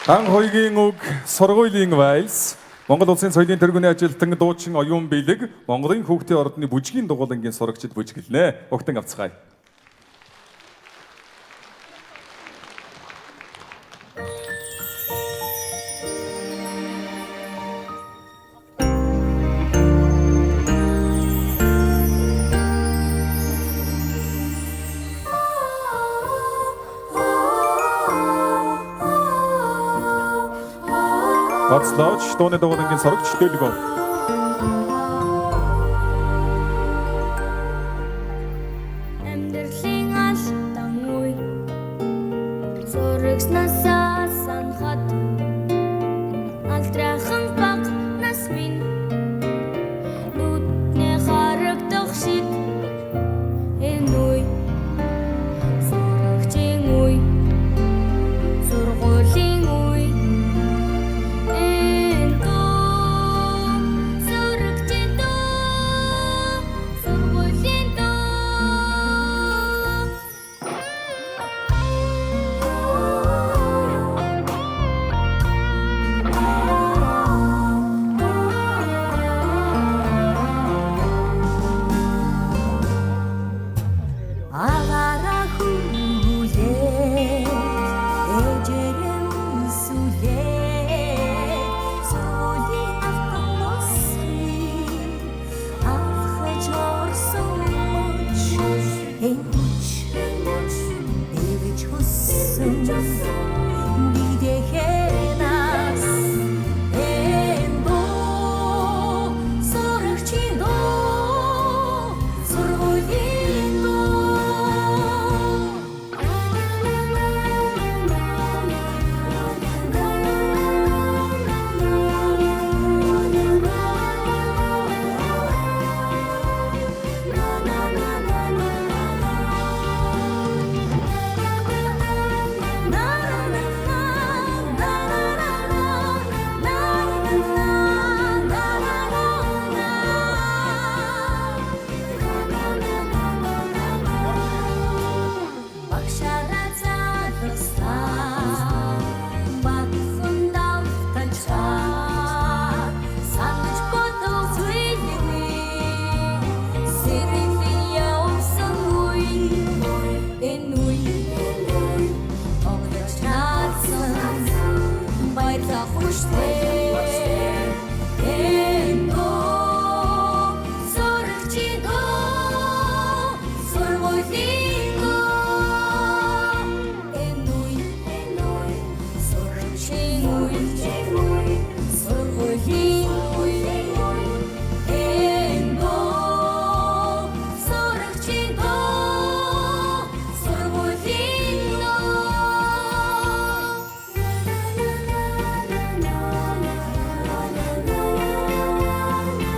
Ан хоёрын үг сургуулийн вальс Монгол улсын соёлын тэргүүний ажилтан дуучин оюун бэлэг Монголын хүүхдийн ордны бүжгийн дугуулангийн сурагчид бүжгэлнэ. Огтон авцгаая. Бацлаач дууны дугуулангийн сурагч Дэлгөө. Амьдралын алдан үе зурагснасаа санахад алдрахын баг нас минь нүдний харагдах шиг энэ үе сурагчийн үе сургуулийн үе энэ дуу сурагчийн дуу сургуулийн дуу Агара хүлээ эжэрэм сүлээ сүлийн автомосхи авхаж орсон мөч энэч дэвэж хүссэн бидэхэнас эндо сурагчийн дуу сургуулийн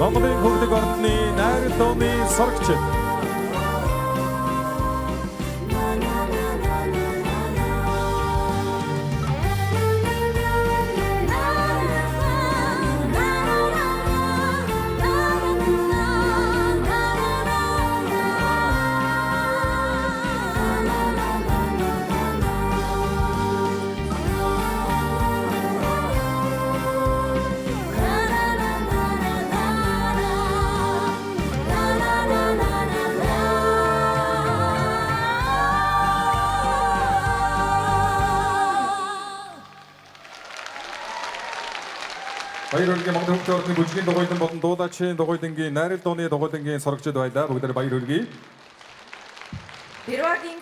Монголын хүүхдийн ордны найр дууны сурагчид. Баяр хүргэе Монгол хүүхдийн ордны бүжгийн дугуйлан болон дуулаачийн дугуйлангийн найр дууны дугуйлангийн сурагчид байлаа. Бүгдээр баяр хүргэе. Первагийн